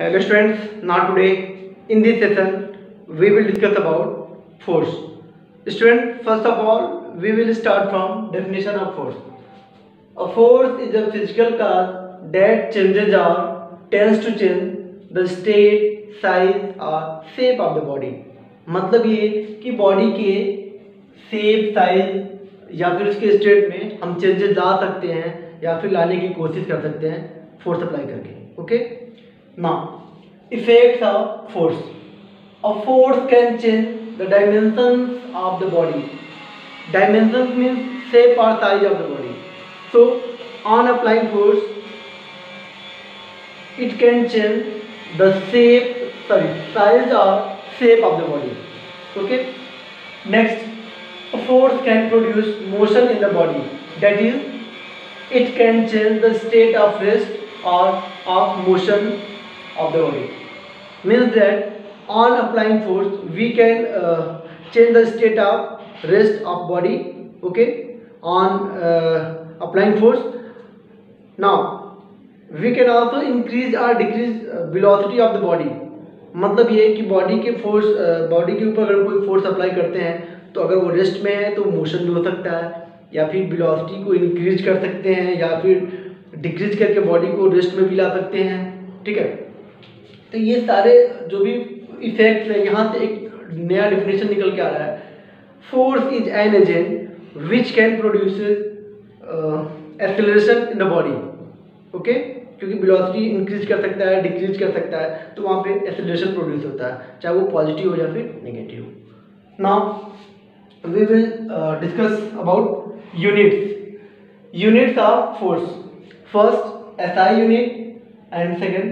Hello students, now today in this session we will discuss about force. Students, first of all we will start from definition of force. A force is a physical cause that changes or tends to change the state, size or shape of the body. मतलब ये कि body के shape, size या फिर उसके state में हम changes ला सकते हैं या फिर लाने की कोशिश कर सकते हैं फोर्स अप्लाई करके. Okay, now effects of force. A force can change the dimensions of the body. Dimensions means shape और size of the body. So on applying force, it can change the size or shape of the body. Okay. Next, a force can produce motion in the body. That is, it can change the state of rest or of motion of the body. Means that on applying force, we can change the state of rest of body. Okay. On applying force. Now we can also increase or decrease velocity of the body. मतलब ये कि body के ऊपर अगर कोई force apply करते हैं तो अगर वो रेस्ट में है तो मोशन भी हो सकता है, या फिर वेलोसिटी को इंक्रीज कर सकते हैं या फिर डिक्रीज करके बॉडी को रेस्ट में भी ला सकते हैं. ठीक है, तो ये सारे जो भी इफेक्ट्स हैं, यहाँ से एक नया डेफिनेशन निकल के आ रहा है. Force is an agent which can produce acceleration in the body. Okay, क्योंकि वेलोसिटी इंक्रीज कर सकता है, डिक्रीज कर सकता है, तो वहाँ पे एक्सेलरेशन प्रोड्यूस होता है, चाहे वो पॉजिटिव हो या फिर negative. Now we will discuss about units of force. First SI unit and second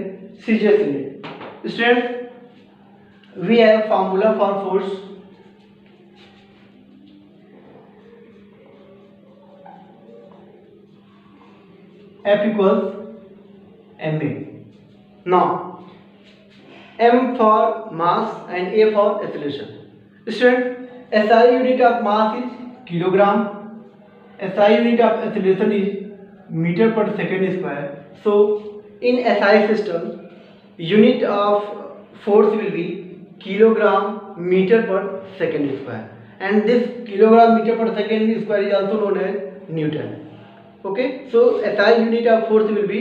CGS unit. Student, we have formula for force. F equals ma. Now m for mass and a for acceleration. Student, SI unit of mass is kilogram, SI unit of acceleration is meter per second square. So in SI system, unit of force will be kilogram meter per second square, and this kilogram meter per second square is also known as Newton. Okay, so SI unit of force will be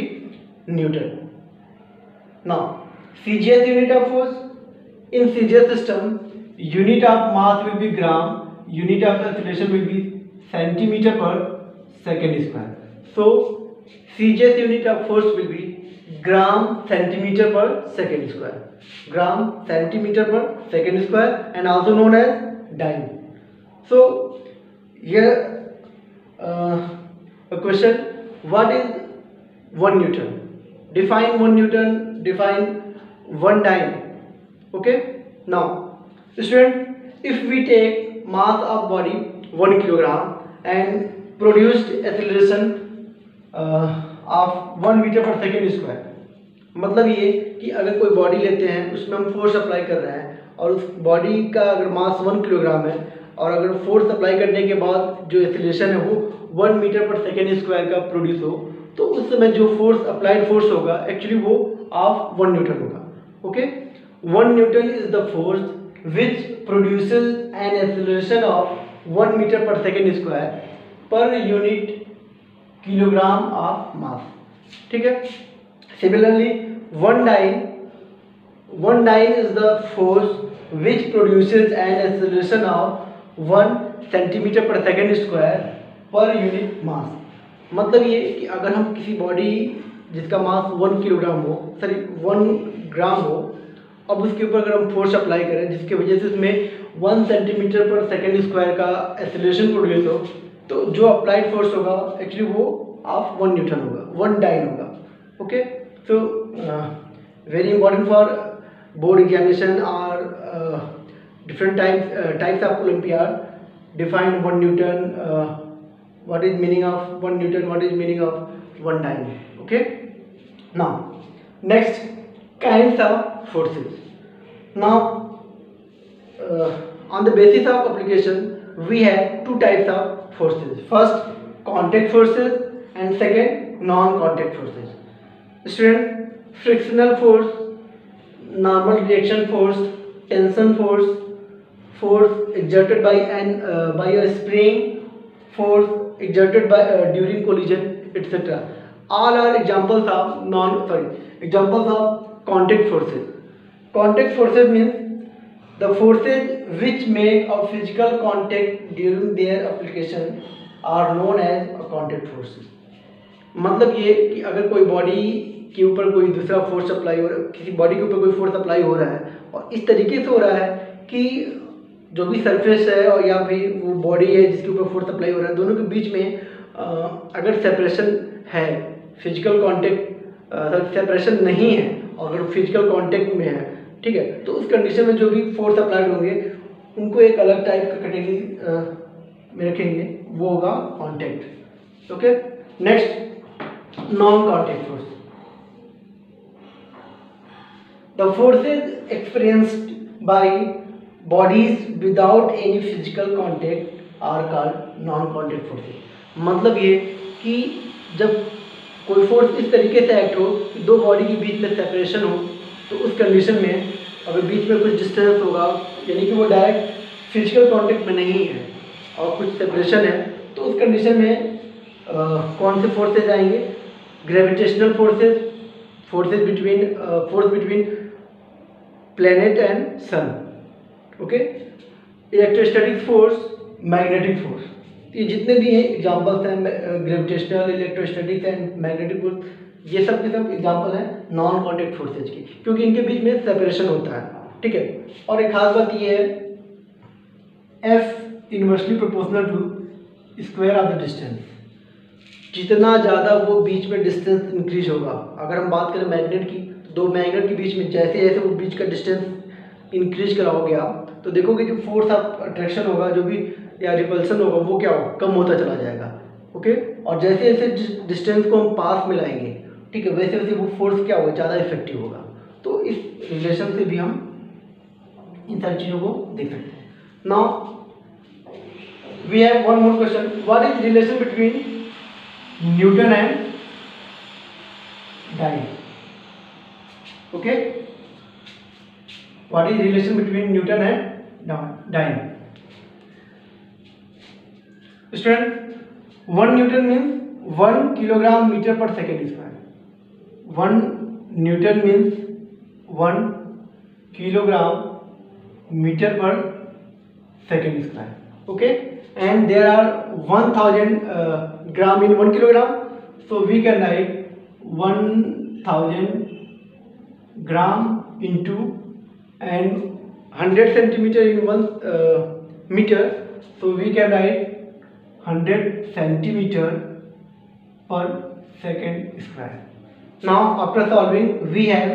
Newton. Now CGS unit of force. In CGS system, unit of mass will be gram, unit of acceleration will be centimeter per second square. So CGS unit of force will be gram centimeter per second square. Gram centimeter per second square, and also known as dyne. So here a question: what is 1 Newton? Define 1 Newton, define 1 dyne. Okay, now student, if we take mass of body 1 kilogram and produced acceleration of 1 meter per second square, मतलब ये कि अगर कोई body लेते हैं उसमें हम force apply कर रहे हैं और उस बॉडी का अगर मास 1 किलोग्राम है और अगर फोर्स अप्लाई करने के बाद जो एक्सेलरेशन है वो 1 मीटर पर सेकेंड स्क्वायर का प्रोड्यूस हो, तो उस समय जो फोर्स अप्लाइड फोर्स होगा एक्चुअली वो ऑफ 1 न्यूटन होगा. Okay, 1 newton is the force which produces an acceleration of 1 metre per second square per unit kilogram of mass. ठीक है, similarly 1 dyne is the force which produces an acceleration of 1 centimeter per second square per unit mass. मतलब ये कि अगर हम किसी body जिसका मास 1 kilogram हो, 1 ग्राम हो, अब उसके ऊपर अगर हम फोर्स अप्लाई करें जिसकी वजह से उसमें 1 सेंटीमीटर पर सेकेंड स्क्वायर का एक्सेलरेशन प्रोड्यूस हो, तो जो अप्लाइड फोर्स होगा एक्चुअली वो ऑफ 1 न्यूटन होगा, 1 डाइन होगा. Okay, so very important for board examination और different types of olympiad. Define 1 newton, what is meaning of 1 Newton, what is meaning of 1 dyne. Okay, now next, kinds of forces. Now on the basis of application we have 2 types of forces. First, contact forces and second, non-contact forces. Student, frictional force normal reaction force, tension force, force exerted by a spring, force exerted by during collision, etc. All are examples of contact forces. Contact forces means the forces which make a physical contact during their application are known as contact forces. मतलब ये कि अगर कोई body के ऊपर कोई दूसरा force apply हो रहा है, किसी बॉडी के ऊपर कोई फोर्स अप्लाई हो रहा है और इस तरीके से हो रहा है कि जो भी सरफेस है और या फिर वो बॉडी है जिसके ऊपर फोर्स अप्लाई हो रहा है, दोनों के बीच में अगर सेपरेशन है, फिजिकल कांटेक्ट सेपरेशन नहीं है और अगर फिजिकल कांटेक्ट में है, ठीक है, तो उस कंडीशन में जो भी फोर्स अप्लाइड होंगे उनको एक अलग टाइप का कैटेगरी में रखेंगे, वो होगा contact. Okay, next non contact force. The forces experienced by bodies without any physical contact are called non contact forces. मतलब ये कि जब कोई फोर्स इस तरीके से एक्ट हो कि दो बॉडी के बीच में सेपरेशन हो, तो उस कंडीशन में अगर बीच में कुछ डिस्टेंस होगा, यानी कि वो डायरेक्ट फिजिकल कांटेक्ट में नहीं है और कुछ सेपरेशन है, तो उस कंडीशन में कौन से फोर्सेज आएंगे? Gravitational forces, force between planet and sun. Okay, electrostatic force, magnetic force. ये जितने भी हैं एग्जांपल्स हैं, gravitational, electrostatic and magnetic force, ये सब के सब एग्जांपल हैं नॉन कांटेक्ट फोर्सेज की, क्योंकि इनके बीच में सेपरेशन होता है. ठीक है, और एक खास बात ये है, F inversely proportional to square of the distance. जितना ज़्यादा वो बीच में डिस्टेंस इंक्रीज होगा, अगर हम बात करें मैग्नेट की, दो मैग्नेट के बीच में जैसे जैसे वो बीच का डिस्टेंस इंक्रीज कराओगे आप, तो देखोगे जो फोर्स ऑफ अट्रैक्शन होगा, जो भी या रिपल्सन होगा, वो क्या होगा? कम होता चला जाएगा. ओके, और जैसे जैसे डिस्टेंस को हम पास में लाएंगे, ठीक है, वैसे वैसे वो फोर्स क्या होगा? ज़्यादा इफेक्टिव होगा. तो इस रिलेशन से भी हम इन सारी चीज़ों को देख सकते हैं. Now we have one more question. What is relation between newton and dyne? Okay, what is relation between newton and dyne? Student, 1 newton means 1 kilogram metre per second square. 1 newton means 1 kilogram metre per second square. Okay, and there are 1000 gram in 1 kilogram, so we can write 1000 gram into and 100 centimeter in 1 meter, so we can write 100 centimeter per second square. Now after solving we have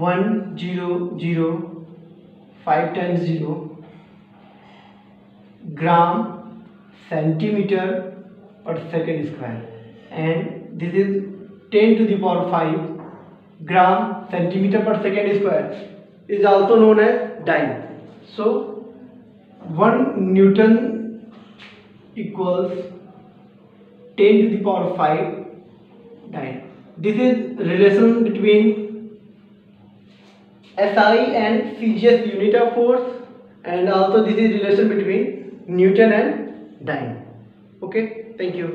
100 5 times 0 gram centimeter per second square, and this is 10 to the power 5 gram centimeter per second square is also known as dyne. So 1 Newton equals 10 to the power 5 dyne. This is relation between SI and CGS unit of force, and also this is relation between Newton and dyne. Okay, thank you.